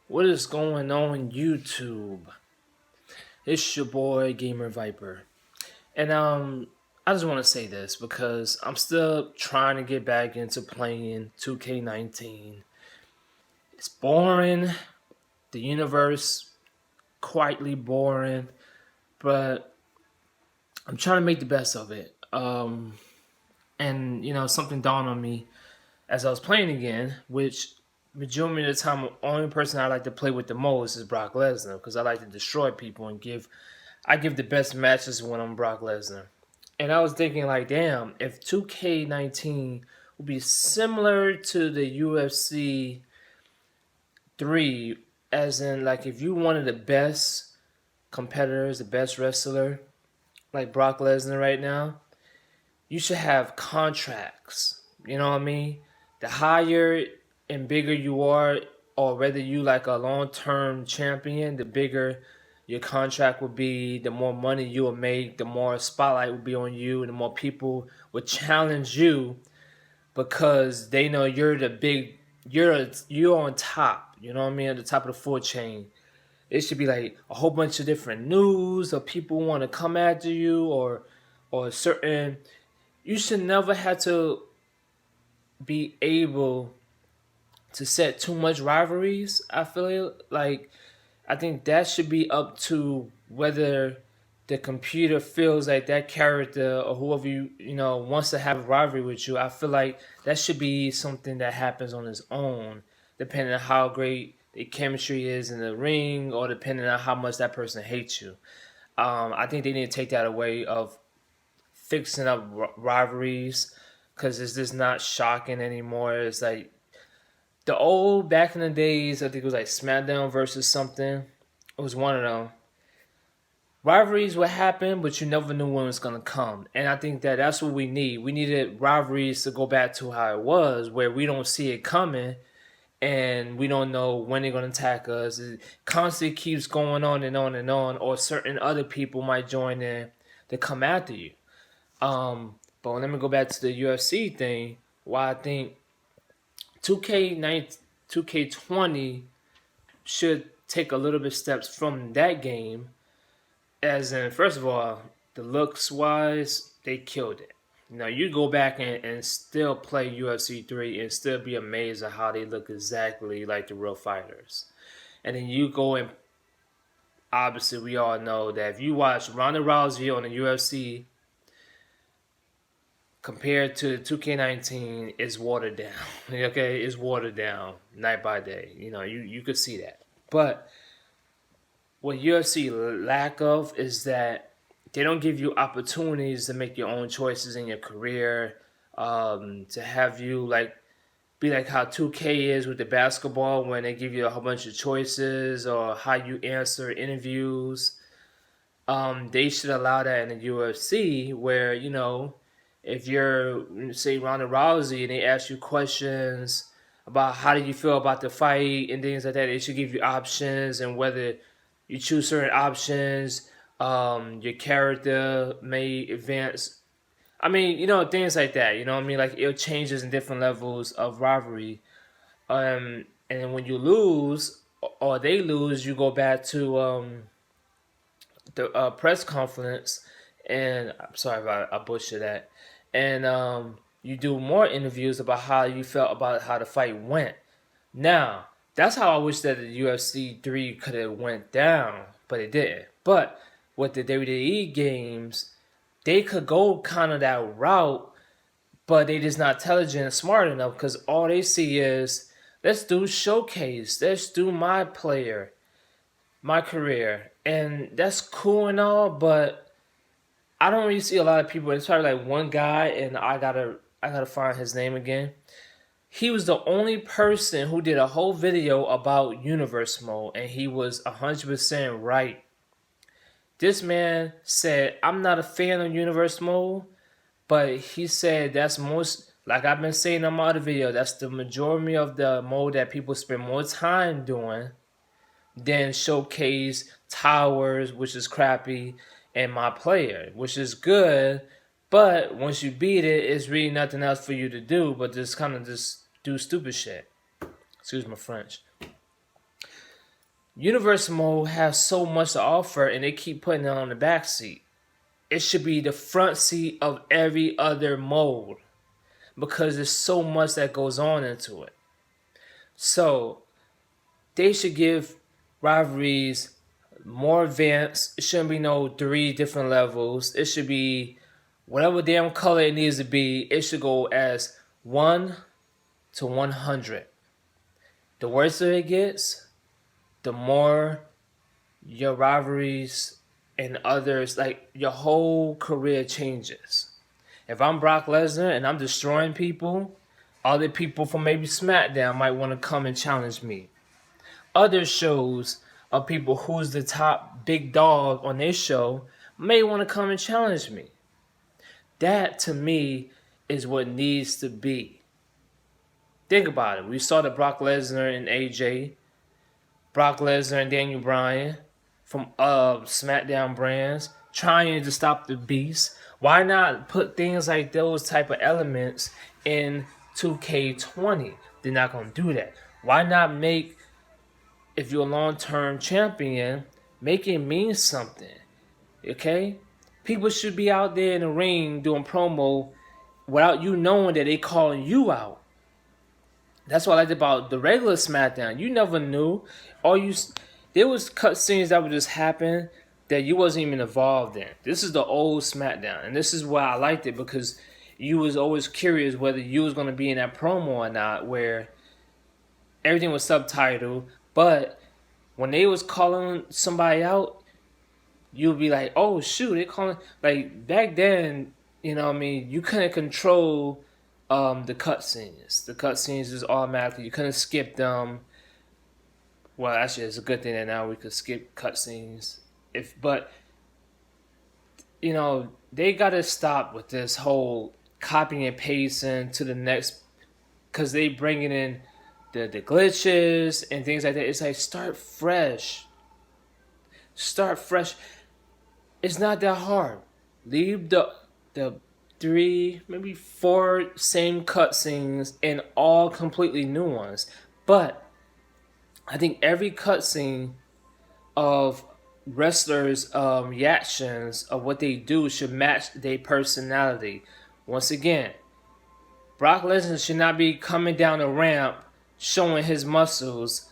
What is going on YouTube? It's your boy Gamer Viper. And I just want to say this because I'm still trying to get back into playing 2K19. It's boring. The universe quietly boring, but I'm trying to make the best of it. And something dawned on me as I was playing again, which majority of the time, the only person I like to play with the most is Brock Lesnar because I like to destroy people and give the best matches when I'm Brock Lesnar. And I was thinking like, damn, if 2K19 would be similar to the UFC 3, as in like if you wanted the best competitors, the best wrestler, like Brock Lesnar right now, you should have contracts. You know what I mean? The higher and bigger you are, or whether you like a long term champion, the bigger your contract would be, the more money you will make, the more spotlight will be on you, and the more people would challenge you because they know you're the big you're on top. You know what I mean? At the top of the food chain. It should be like a whole bunch of different news or people want to come after you or certain you should never have to be able to set too much rivalries. I feel like I think that should be up to whether the computer feels like that character or whoever you wants to have a rivalry with you. I feel like that should be something that happens on its own, depending on how great the chemistry is in the ring, or depending on how much that person hates you. I think they need to take that away of fixing up rivalries because it's just not shocking anymore. It's like the old back in the days. I think it was like SmackDown versus something. It was one of them. Rivalries would happen, but you never knew when it was gonna come. And I think that that's what we need. We needed rivalries to go back to how it was, where we don't see it coming and we don't know when they're gonna attack us. It constantly keeps going on and on and on, or certain other people might join in to come after you. But let me go back to the UFC thing. Why I think 2K9, 2K20 should take a little bit steps from that game. As in, first of all, the looks wise, they killed it. You go back and still play UFC 3 and still be amazed at how they look exactly like the real fighters. And then you go and obviously we all know that if you watch Ronda Rousey on the UFC compared to 2K19, it's watered down. Okay, it's watered down night by day. You could see that. But what UFC lack of is that they don't give you opportunities to make your own choices in your career. To have you like be like how 2K is with the basketball when they give you a whole bunch of choices or how you answer interviews. They should allow that in the UFC where if you're say Ronda Rousey and they ask you questions about how do you feel about the fight and things like that, they should give you options, and whether you choose certain options, your character may advance. I mean, things like that. You know what I mean? Like it changes in different levels of rivalry. And then when you lose or they lose, you go back to the press conference, and I'm sorry if I butchered that, and you do more interviews about how you felt about how the fight went. Now, that's how I wish that the UFC 3 could have went down, but it didn't. But with the WWE games, they could go kind of that route, but they just not intelligent and smart enough because all they see is let's do showcase, let's do my player, my career, and that's cool and all, but I don't really see a lot of people. It's probably like one guy, and I gotta find his name again. He was the only person who did a whole video about universe mode, and he was 100% right. This man said, I'm not a fan of universe mode, but he said that's most, like I've been saying on my other video, that's the majority of the mode that people spend more time doing than showcase towers, which is crappy, and my player, which is good. But once you beat it, it's really nothing else for you to do but just kind of just do stupid shit. Excuse my French. Universe mode has so much to offer, and they keep putting it on the back seat. It should be the front seat of every other mode because there's so much that goes on into it. So they should give rivalries more advanced. It shouldn't be no 3 different levels. It should be whatever damn color it needs to be. It should go as 1 to 100. The worse it gets, the more your rivalries and others, like your whole career changes. If I'm Brock Lesnar and I'm destroying people, other people from maybe SmackDown might want to come and challenge me. Other shows of people who's the top big dog on their show may want to come and challenge me. That to me is what needs to be. Think about it. We saw the Brock Lesnar and AJ, Brock Lesnar and Daniel Bryan from SmackDown brands trying to stop the beast. Why not put things like those type of elements in 2K20? They're not going to do that. Why not make, if you're a long-term champion, make it mean something, okay? People should be out there in the ring doing promo without you knowing that they calling you out. That's what I liked about the regular SmackDown. You never knew. There was cutscenes that would just happen that you wasn't even involved in. This is the old SmackDown, and this is why I liked it, because you was always curious whether you was going to be in that promo or not, where everything was subtitled, but when they was calling somebody out, you'd be like, oh shoot, they calling. Like back then, you know what I mean, you couldn't control the cutscenes. The cutscenes is automatically, you couldn't skip them. Well, actually, it's a good thing that now we could skip cutscenes. But you know, they gotta stop with this whole copying and pasting to the next, because they bringing in the glitches and things like that. It's like, start fresh. Start fresh. It's not that hard. Leave the 3, maybe 4 same cutscenes and all completely new ones. But I think every cutscene of wrestlers' reactions of what they do should match their personality. Once again, Brock Lesnar should not be coming down the ramp showing his muscles.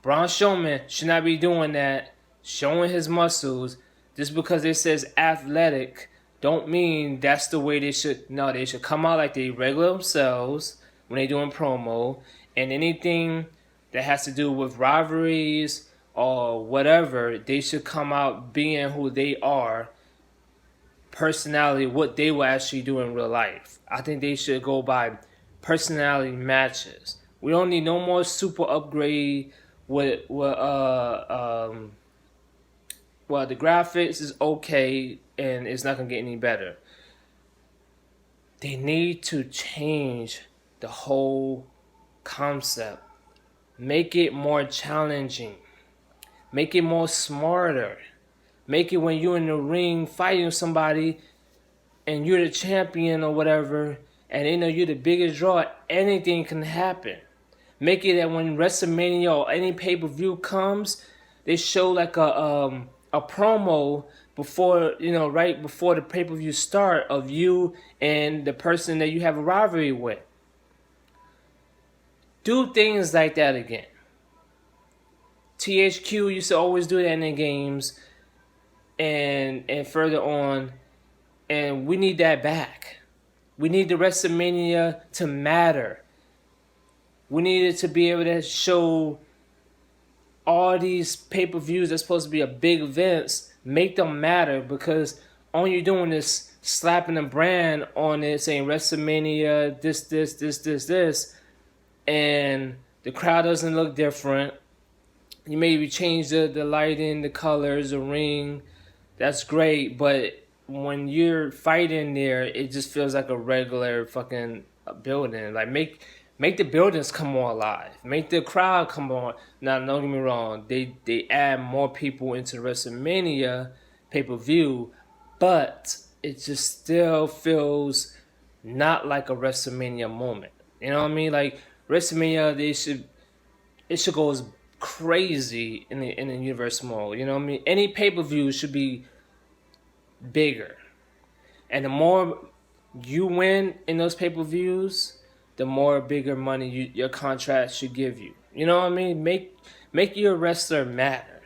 Braun Strowman should not be doing that, showing his muscles. Just because it says athletic don't mean that's the way they should. No, they should come out like they regular themselves when they doing promo, and anything that has to do with rivalries or whatever, they should come out being who they are, personality, what they will actually do in real life. I think they should go by personality matches. We don't need no more super upgrade with well, the graphics is okay and it's not gonna get any better. They need to change the whole concept. Make it more challenging. Make it more smarter. Make it when you're in the ring fighting somebody and you're the champion or whatever, and they know you're the biggest draw, anything can happen. Make it that when WrestleMania or any pay-per-view comes, they show like a promo before, right before the pay-per-view start, of you and the person that you have a rivalry with. Do things like that again. THQ used to always do that in the games, and further on, and we need that back. We need the WrestleMania to matter. We needed to be able to show all these pay-per-views that's supposed to be a big events, make them matter, because all you're doing is slapping a brand on it saying WrestleMania, this, and the crowd doesn't look different. You maybe change the lighting, the colors, the ring. That's great, but when you're fighting there, it just feels like a regular fucking building. Like make the buildings come more alive. Make the crowd come on. Now, don't get me wrong. They add more people into WrestleMania pay-per-view, but it just still feels not like a WrestleMania moment. You know what I mean? Like WrestleMania, it should go as crazy in the universe mode. You know what I mean? Any pay-per-view should be bigger. And the more you win in those pay-per-views, the more bigger money your contract should give you. You know what I mean? Make your wrestler matter.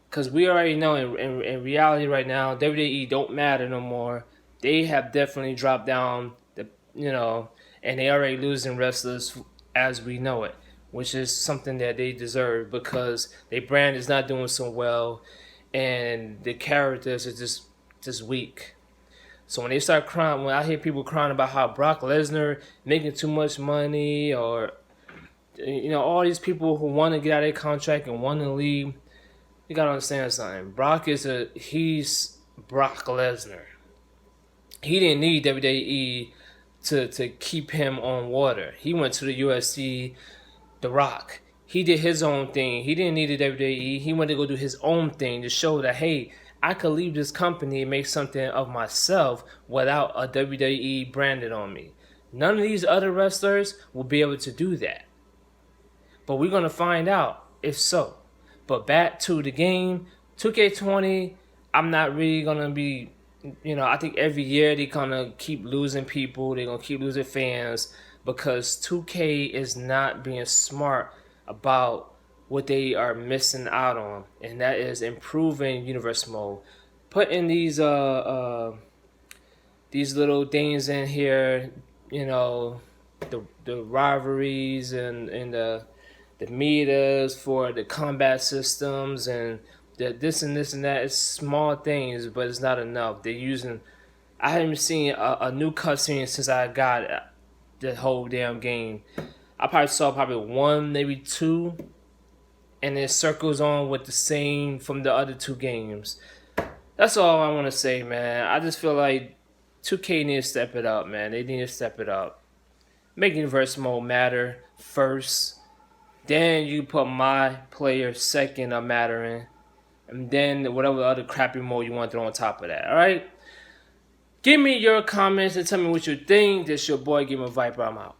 Because we already know in reality right now, WWE don't matter no more. They have definitely dropped down, and they already losing wrestlers as we know it, which is something that they deserve because their brand is not doing so well, and the characters are just weak. So when they start crying, when I hear people crying about how Brock Lesnar making too much money, or all these people who want to get out of their contract and want to leave, you gotta understand something. He's Brock Lesnar. He didn't need WWE to keep him on water. He went to the UFC, The Rock. He did his own thing. He didn't need the WWE. He wanted to go do his own thing to show that, hey, I could leave this company and make something of myself without a WWE branded on me. None of these other wrestlers will be able to do that. But we're going to find out if so. But back to the game, 2K20, I'm not really going to be, I think every year they're going to keep losing people. They're going to keep losing fans because 2K is not being smart about what they are missing out on. And that is improving universe mode. Putting these little things in here, the rivalries and the meters for the combat systems and this and that. It's small things, but it's not enough. I haven't seen a new cutscene since I got the whole damn game. I probably saw one, maybe two, and it circles on with the same from the other two games. That's all I want to say, man. I just feel like 2K needs to step it up, man. They need to step it up. Make universe mode matter first. Then you put my player second of mattering. And then whatever other crappy mode you want to throw on top of that. Alright? Give me your comments and tell me what you think. This your boy Gamer Viper. I'm out.